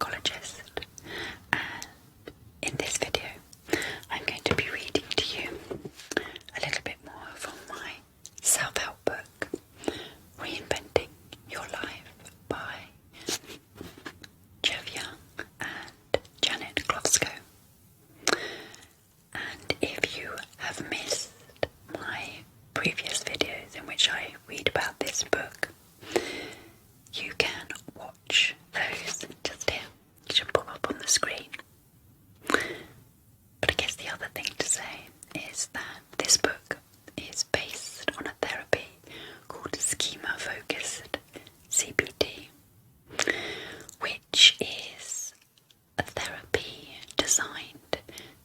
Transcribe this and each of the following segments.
Psychologist, and in this video I'm going to be reading to you a little bit more from my self-help book, Reinventing Your Life by Jeff Young and Janet Klofsko. And if you have missed my previous videos in which I read about this book, you can watch those just here. You should pop up on the screen. But I guess the other thing to say is that this book is based on a therapy called Schema Focused CBT, which is a therapy designed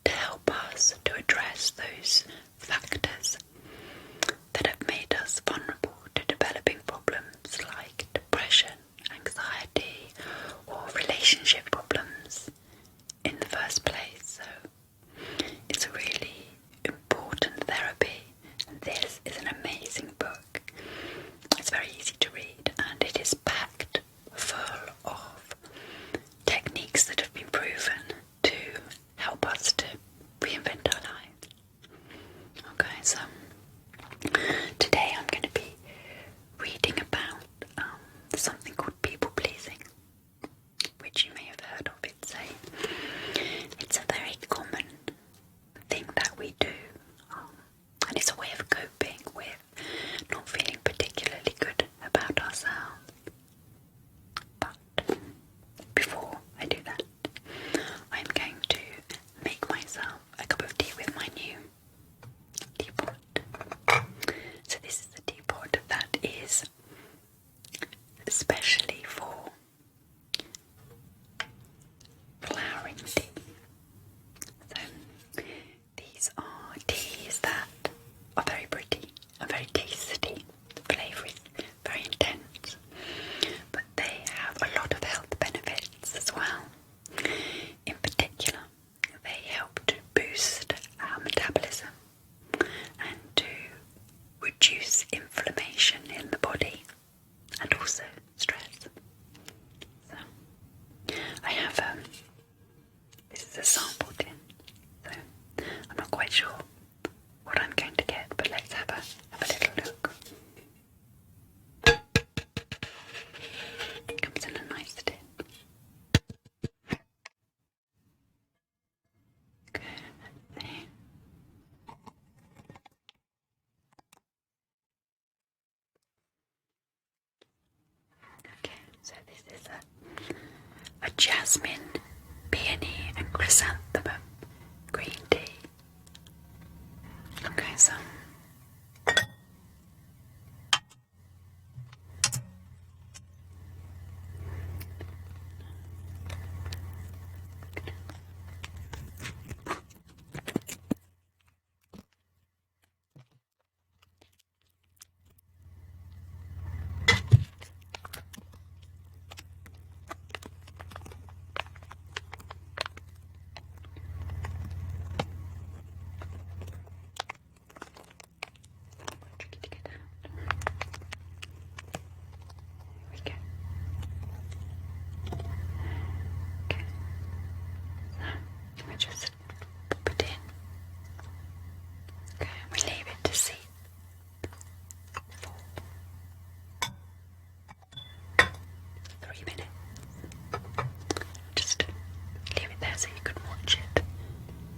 to help us to address those factors that have made us vulnerable to developing problems like depression, anxiety, or relationship problems in the first place. So it's a really important therapy, and this is an amazing book. It's very easy to read, and it is packed full of techniques that have been proven to help us to reinvent our lives. Okay, so today I'm going to be reading about something called people pleasing, which you may have heard of. It's a very common thing that we do, and it's a way of coping with not feeling particularly good about ourselves. But before I do that, I'm going to make myself a cup of tea with my new teapot. So this is a teapot that is especially for flowering tea. So these are teas that are very pretty and very tasty. The flavour is very intense, but they have a lot of health benefits as well. In particular, they help to boost our metabolism and to reduce inflammation in the body and also stress. So I have this is a sample tin, so I'm not quite sure what I'm going to get, but let's have a little look. It comes in a nice tin. Okay, let's see. Okay, so this is a jasmine, peony and chrysanthemum green tea. Okay, so tricky to get out. Here we go. Okay, so we just pop it in. Okay, we leave it to steep for 3 minutes. Just leave it there so you can watch it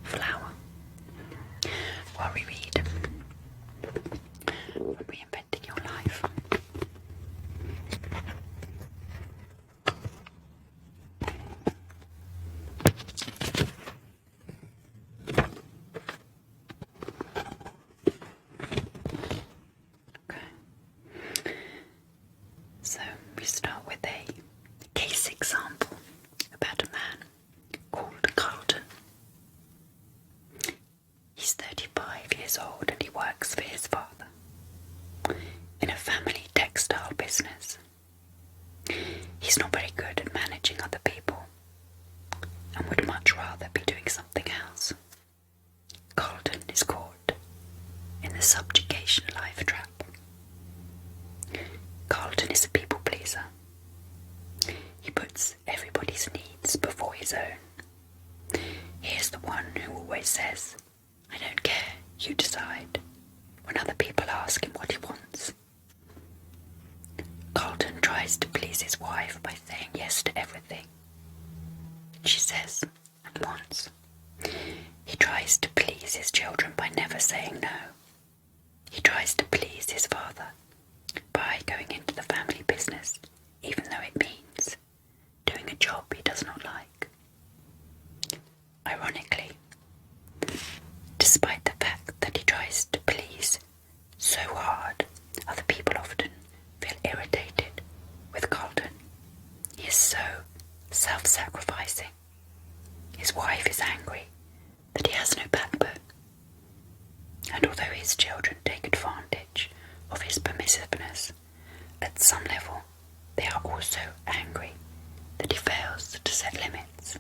flower while we read Reinventing Your Life. Okay. So we start with a case example about a man called Carlton. He's 35 years old and he works for his father in a family textile business. He's not very good at managing other people and would much rather be doing something else. Carlton is caught in the Subjugation Lifetrap. Carlton is a people pleaser. He puts everybody's needs his own. He is the one who always says, "I don't care, you decide," when other people ask him what he wants. Carlton tries to please his wife by saying yes to everything she says and wants. He tries to please his children by never saying no. He tries to please his father by going into the family business, even though it means doing a job he does not like. Ironically, despite the fact that he tries to please so hard, other people often feel irritated with Carlton. He is so self-sacrificing. His wife is angry that he has no backbone. And although his children take advantage of his permissiveness, at some level they are also angry that he fails to set limits.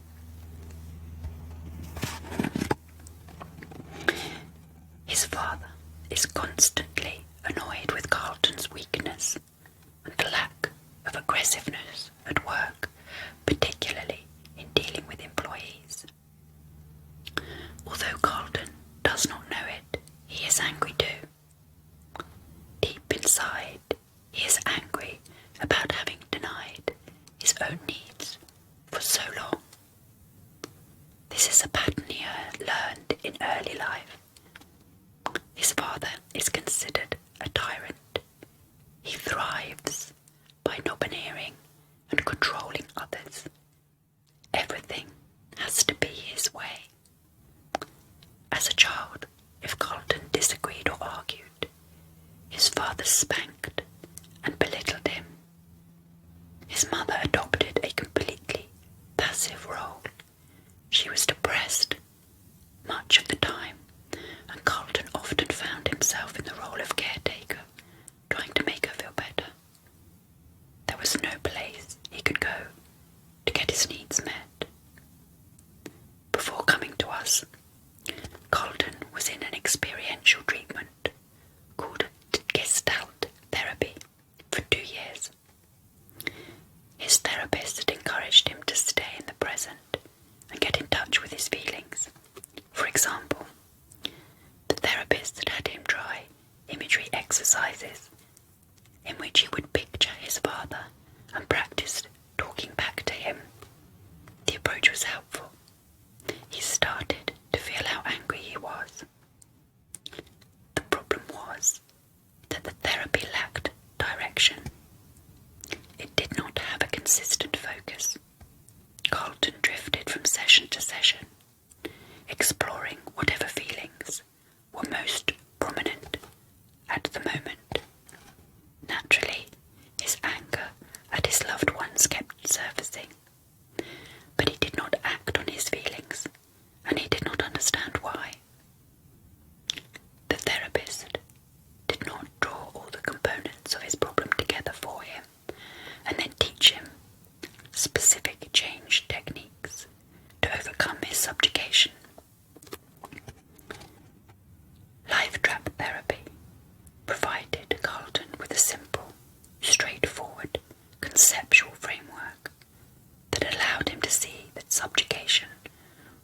His father is constantly annoyed with Carlton's weakness and lack of aggressiveness at work, particularly in dealing with employees. Although Carlton does not know it, he is angry too. Deep inside, he is angry about having denied his own needs for so long. This is a pattern he learned in early life. His father is considered a tyrant. He thrives by domineering and controlling others. Everything has to be his way. As a child, if Carlton disagreed or argued, his father spanked and belittled him. His mother adopted a completely passive role. She was depressed much of the time, and Carlton often found himself in the role of caretaker, trying to make her feel better. There was no place he could go to get his needs met. Before coming to us, Carlton was in an experiential treatment called Gestalt therapy for 2 years. His therapist had encouraged him to stay in the present and get in touch with his feelings. For example, the therapist had had him try imagery exercises in which he would picture his father and practice talking back to him. The approach was helpful. He started to feel how angry he was. The problem was that the therapy lacked direction. It did not have a consistent focus. Carlton drifted from session to session, exploring whatever feelings were most prominent at the moment. Naturally, his anger at his loved ones kept surfacing, but he did not act on his feelings, and he did not understand why. The therapist did not draw all the components of his problem together for him and then teach him specific change techniques to overcome his subjugation. Lifetrap therapy provided Carlton with a simple, straightforward, conceptual framework that allowed him to see that subjugation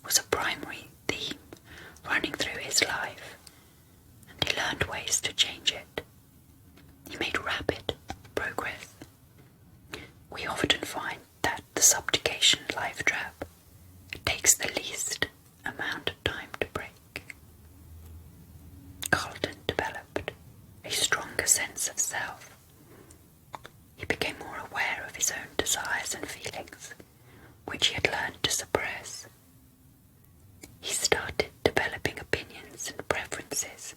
was a primary theme running through his life, and he learned ways to change it. He made rapid progress. We often find that the subjugation lifetrap takes the least amount of time to break. Carlton developed a stronger sense of self. He became more aware of his own desires and feelings, which he had learned to suppress. He started developing opinions and preferences.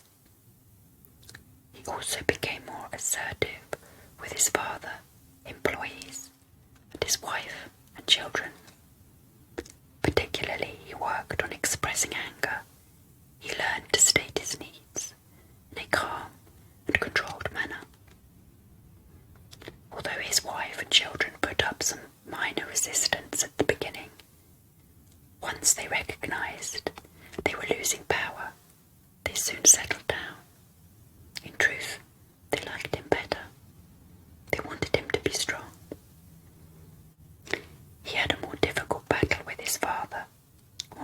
He also became more assertive with his father, employees, and his wife and children. Particularly, he worked on expressing anger. He learned to state his needs in a calm and controlled manner.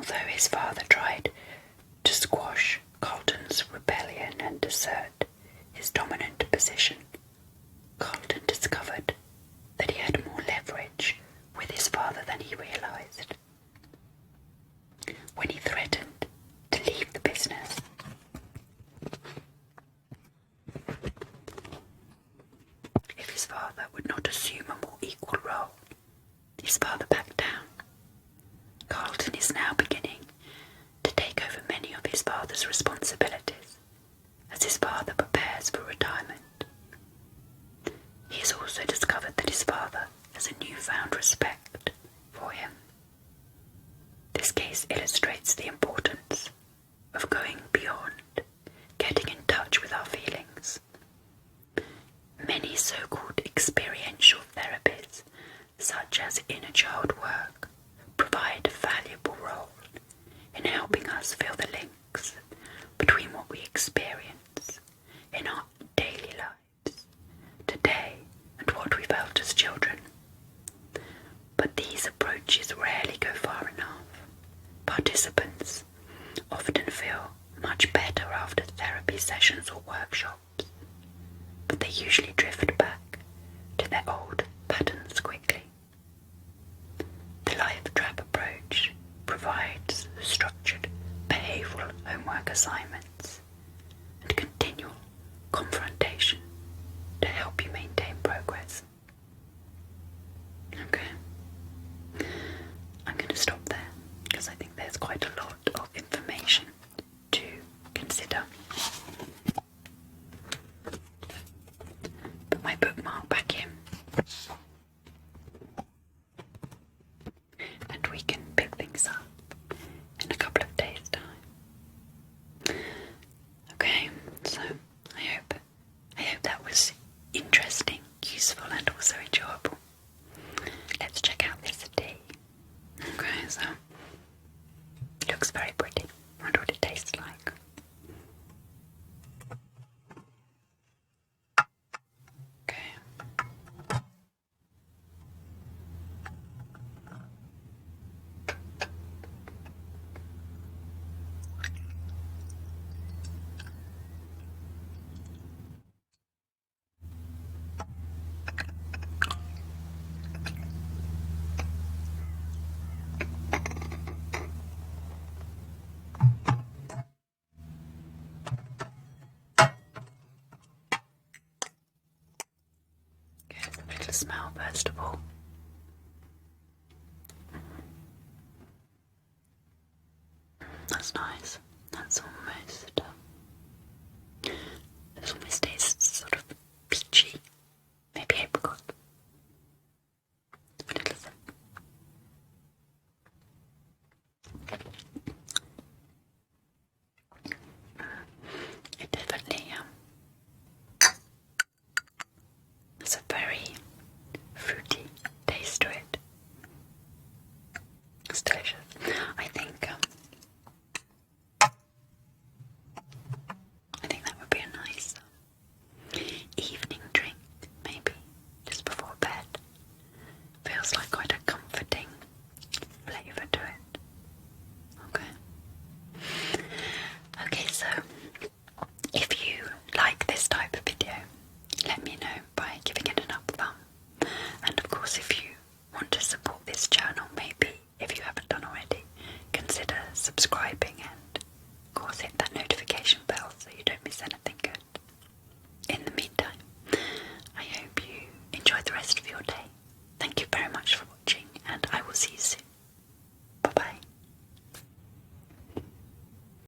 although his father tried to squash Carlton's rebellion and assert his dominant position, Carlton discovered that he had more leverage with his father than he realised. When he threatened to leave the business, if his father would not assume a more equal role, his father backed down. Carlton is now beginning to take over many of his father's responsibilities as his father prepares for retirement. He has also discovered that his father has a newfound respect for him. This case illustrates the importance of going beyond, getting in touch with our feelings. Many so-called experiential therapies, such as inner child work, provide a valuable role in helping us feel the links between what we experience in our daily lives today and what we felt as children. But these approaches rarely go far enough. Participants often feel much better after therapy sessions or workshops, but they usually drift back to their old patterns quickly. The Lifetrap approach provides structured behavioural homework assignments and continual confrontation to help you maintain progress. Okay, I'm going to stop there because I think there's quite a lot of information to consider. Put my bookmark back in and we can pick things up in a couple of days' time. Okay, so I hope that was interesting, useful and also enjoyable. Let's check out this tea. Okay, so it looks very pretty. I wonder what it tastes like. Okay. Get a little smell first of all. That's nice. That's almost tastes sort of peachy, maybe apricot. A little sip. It definitely has a very fruity taste to it. It's delicious. I think that would be a nice evening drink, maybe just before bed. Feels like quite a comforting flavour to it. Okay, so if you like this type of video, let me know by giving it an up thumb. And of course, if you want to support this channel, maybe if you haven't done already,